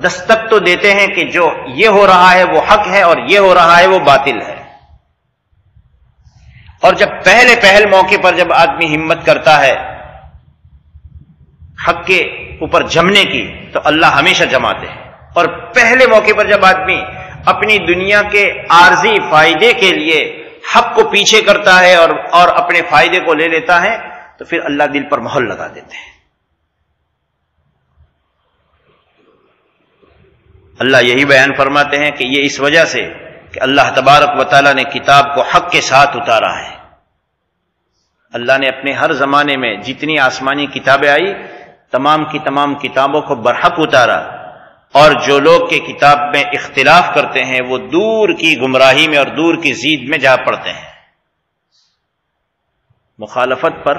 دستک تو دیتے ہیں کہ جو یہ ہو رہا ہے وہ حق ہے اور یہ ہو رہا ہے وہ باطل ہے. اور جب پہل موقع پر جب آدمی ہمت کرتا ہے حق کے اوپر جمنے کی تو اللہ ہمیشہ جماتے ہیں. اور پہلے موقع پر جب آدمی اپنی دنیا کے عارضی فائدے کے لیے حق کو پیچھے کرتا ہے اور اپنے فائدے کو لے لیتا ہے تو پھر اللہ دل پر مہر لگا دیتے ہیں. اللہ یہی بیان فرماتے ہیں کہ یہ اس وجہ سے کہ اللہ تبارک و تعالیٰ نے کتاب کو حق کے ساتھ اتارا ہے. اللہ نے اپنے ہر زمانے میں جتنی آسمانی کتابیں آئی تمام کی تمام کتابوں کو برحق اتارا، اور جو لوگ کے کتاب میں اختلاف کرتے ہیں وہ دور کی گمراہی میں اور دور کی زید میں جا پڑتے ہیں. مخالفت پر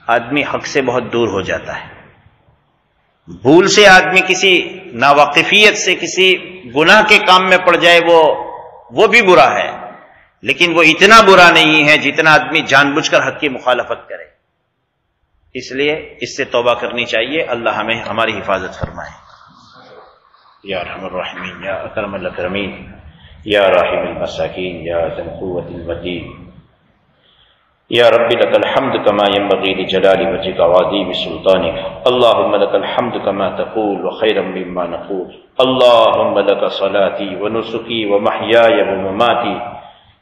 آدمی حق سے بہت دور ہو جاتا ہے. بھول سے آدمی کسی ناواقفیت سے کسی گناہ کے کام میں پڑ جائے وہ بھی برا ہے، لیکن وہ اتنا برا نہیں ہے جتنا آدمی جان بوجھ کر حق کی مخالفت کرے. اس لیے اس سے توبہ کرنی چاہیے. اللہ ہمیں ہماری حفاظت فرمائے. یا ارحم الراحمین، یا اکرم الاکرمین، یا راحم المساکین، یا ذی القوة المتین، یا رب لک الحمد کما ينبغی لجلال وجهک وعظیم سلطانک. اللهم لک الحمد کما تقول وخیرا مما نقول. اللهم لک صلاتی ونسکی ومحیای ومماتی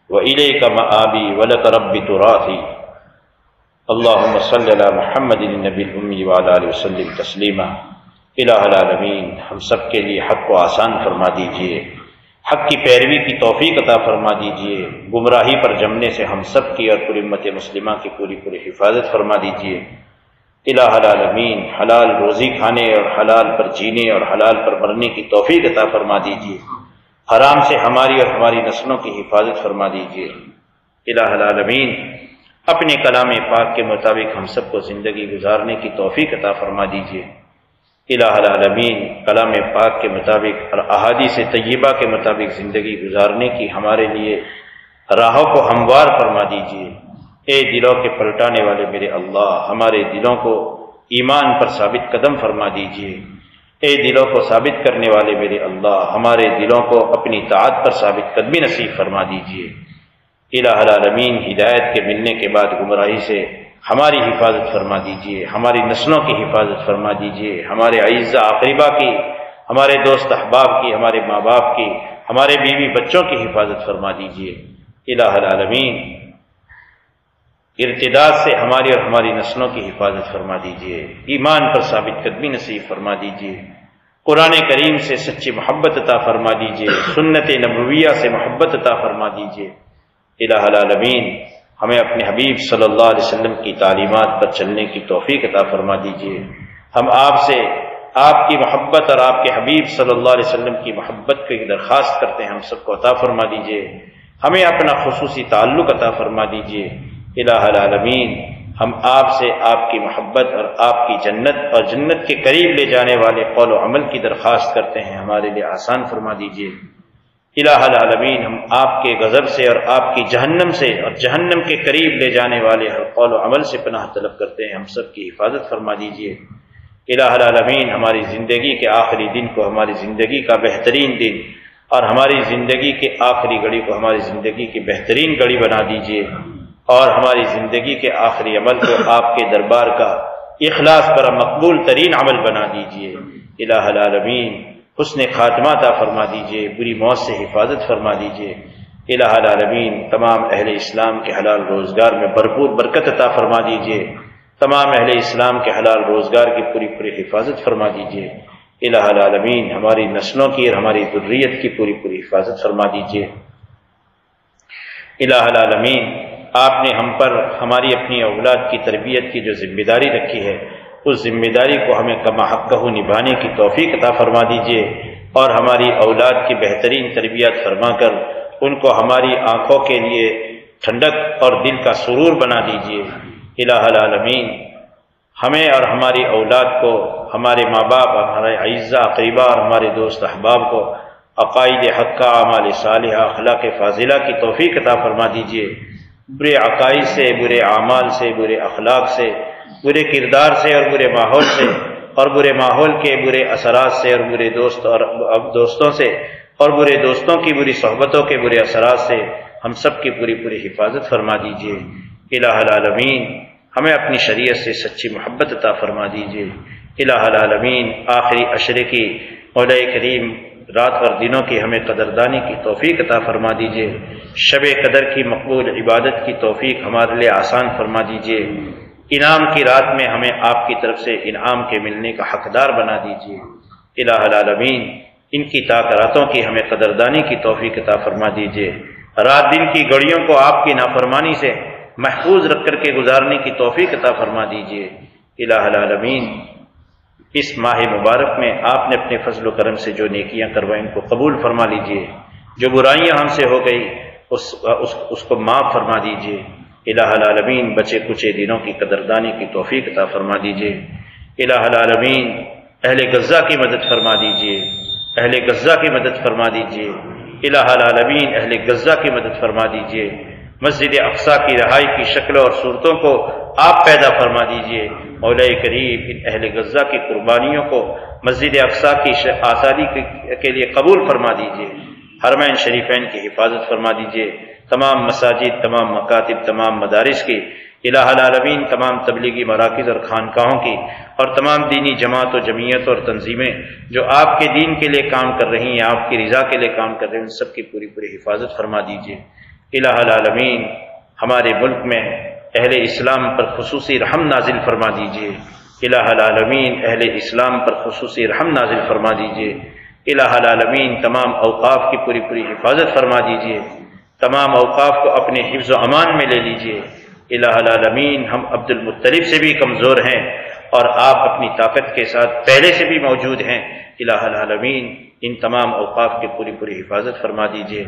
وإلیک مآبی ولک رب تراثی. اللهم صل علی محمد النبی الأمی وعلی آلہ وسلم تسلیما. الہ العالمین، ہم سب کے لیے حق کو آسان فرما دیجئے، حق کی پیروی کی توفیق عطا فرما دیجئے، گمراہی پر جمنے سے ہم سب کی اور پوری امت مسلمہ کی پوری حفاظت فرما دیجئے. الہ العالمین، حلال روزی کھانے اور حلال پر جینے اور حلال پر مرنے کی توفیق عطا فرما دیجئے. حرام سے ہماری اور ہماری نسلوں کی حفاظت فرما دیجئے. الہ العالمین، اپنے کلام پاک کے مطابق ہم سب کو زندگی گزارنے کی توفیق عطا فرما دیجئے. الہ العالمین، کلام پاک کے مطابق اور احادیث طیبہ کے مطابق زندگی گزارنے کی ہمارے لیے راہوں کو ہموار فرما دیجئے. اے دلوں کے پلٹانے والے میرے اللہ، ہمارے دلوں کو ایمان پر ثابت قدم فرما دیجئے. اے دلوں کو ثابت کرنے والے میرے اللہ، ہمارے دلوں کو اپنی طاعت پر ثابت قدمی نصیب فرما دیجئے. الہ العالمین، ہدایت کے ملنے کے بعد گمراہی سے ہماری حفاظت فرما دیجئے، ہماری نسلوں کی حفاظت فرما دیجئے، ہمارے اعزاء اقربا کی، ہمارے دوست احباب کی، ہمارے ماں باپ کی، ہمارے بیوی بچوں کی حفاظت فرما دیجئے. الہ العالمین، ارتداد سے ہماری اور ہماری نسلوں کی حفاظت فرما دیجئے. ایمان پر ثابت قدمی نصیب فرما دیجئے. قرآن کریم سے سچی محبت عطا فرما دیجئے. سنت نبویہ سے محبت عطا فرما دیجئے. الہ العالمین، ہمیں اپنے حبیب صلی اللہ علیہ وسلم کی تعلیمات پر چلنے کی توفیق عطا فرما دیجئے. ہم آپ سے آپ کی محبت اور آپ کے حبیب صلی اللہ علیہ وسلم کی محبت کی درخواست کرتے ہیں. ہم سب کو عطا فرما دیجئے. ہمیں اپنا خصوصی تعلق عطا فرما دیجئے. الہ العالمین، ہم آپ سے آپ کی محبت اور آپ کی جنت اور جنت کے قریب لے جانے والے قول و عمل کی درخواست کرتے ہیں. ہمارے لیے آسان فرما دیجئے. الہ العالمین، ہم آپ کے غضب سے اور آپ کی جہنم سے اور جہنم کے قریب لے جانے والے ہر قول و عمل سے پناہ طلب کرتے ہیں. ہم سب کی حفاظت فرما دیجئے. الہ العالمین، ہماری زندگی کے آخری دن کو ہماری زندگی کا بہترین دن اور ہماری زندگی کے آخری گھڑی کو ہماری زندگی کی بہترین گھڑی بنا دیجئے، اور ہماری زندگی کے آخری عمل کو آپ کے دربار کا اخلاص پر مقبول ترین عمل بنا دیجئے. الہ العالمین، حسن خاتمہ عطا فرما دیجئے. بری موت سے حفاظت فرما دیجئے. الہ العالمین، تمام اہل اسلام کے حلال روزگار میں بھرپور برکت عطا فرما دیجئے. تمام اہل اسلام کے حلال روزگار کی پوری حفاظت فرما دیجئے. الہ العالمین، ہماری نسلوں کی اور ہماری ذریت کی پوری حفاظت فرما دیجئے. الہ العالمین، آپ نے ہم پر ہماری اپنی اولاد کی تربیت کی جو ذمہ داری رکھی ہے، اس ذمہ داری کو ہمیں کما حقہ نبھانے کی توفیق عطا فرما دیجئے، اور ہماری اولاد کی بہترین تربیت فرما کر ان کو ہماری آنکھوں کے لیے ٹھنڈک اور دل کا سرور بنا دیجئے. الہ العالمین، ہمیں اور ہماری اولاد کو، ہمارے ماں باپ، ہمارے اعزاء اقربا اور ہمارے دوست احباب کو عقائد حقہ، اعمال صالحہ، اخلاق فاضلہ کی توفیق عطا فرما دیجئے. برے عقائد سے، برے اعمال سے، برے اخلاق سے، برے کردار سے اور برے ماحول سے اور برے ماحول کے برے اثرات سے اور برے دوستوں سے اور برے دوستوں کی بری صحبتوں کے برے اثرات سے ہم سب کی پوری حفاظت فرما دیجیے۔ الہ العالمین ہمیں اپنی شریعت سے سچی محبت عطا فرما دیجیے۔ الہ العالمین آخری عشرے کی مولا کریم رات اور دنوں کی ہمیں قدردانی کی توفیق عطا فرما دیجیے۔ شب قدر کی مقبول عبادت کی توفیق ہمارے لیے آسان فرما دیجیے۔ انعام کی رات میں ہمیں آپ کی طرف سے انعام کے ملنے کا حقدار بنا دیجیے۔ الہ العالمین ان کی راتوں کی ہمیں قدردانی کی توفیق عطا فرما دیجیے۔ رات دن کی گھڑیوں کو آپ کی نافرمانی سے محفوظ رکھ کر کے گزارنے کی توفیق عطا فرما دیجیے۔ الہ العالمین اس ماہ مبارک میں آپ نے اپنے فضل و کرم سے جو نیکیاں کروائیں ان کو قبول فرما لیجیے۔ جو برائیاں ہم سے ہو گئی اس کو معاف فرما دیجیے۔ الہ العالمین بچے کچے دنوں کی قدردانی کی توفیق عطا فرما دیجیے۔ الہ العالمین اہل غزہ کی مدد فرما دیجیے، اہل غزہ کی مدد فرما دیجیے۔ الہ العالمین اہل غزہ کی مدد فرما دیجیے۔ مسجد اقصی کی رہائی کی شکلوں اور صورتوں کو آپ پیدا فرما دیجیے۔ مولا کریم ان اہل غزہ کی قربانیوں کو مسجد اقصی کی آسانی کے لیے قبول فرما دیجیے۔ حرمین شریفین کی حفاظت فرما دیجیے۔ تمام مساجد، تمام مکاتب، تمام مدارس کی، الہ العالمین تمام تبلیغی مراکز اور خانقاہوں کی اور تمام دینی جماعت و جمعیت اور تنظیمیں جو آپ کے دین کے لیے کام کر رہی ہیں، آپ کی رضا کے لیے کام کر رہے ہیں، ان سب کی پوری حفاظت فرما دیجیے۔ الہ العالمین ہمارے ملک میں اہل اسلام پر خصوصی رحم نازل فرما دیجیے۔ الہ العالمین اہل اسلام پر خصوصی رحم نازل فرما دیجیے۔ الہ العالمین تمام اوقاف کی پوری حفاظت فرما دیجیے۔ تمام اوقاف کو اپنے حفظ و امان میں لے لیجیے۔ الہ العالمین ہم عبد المطلب سے بھی کمزور ہیں اور آپ اپنی طاقت کے ساتھ پہلے سے بھی موجود ہیں۔ الہ العالمین ان تمام اوقاف کی پوری حفاظت فرما دیجیے۔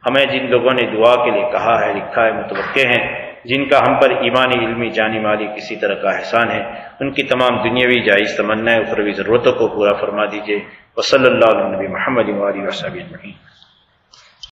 ہمیں جن لوگوں نے دعا کے لیے کہا ہے، لکھا ہے، متوقع ہیں، جن کا ہم پر ایمانی، علمی، جانی، مالی کسی طرح کا احسان ہے، ان کی تمام دنیاوی جائز تمنا اخروی ضرورتوں کو پورا فرما دیجیے۔ وصلی اللہ علیہ نبی محمد وآلہ وصحبہ اجمعین۔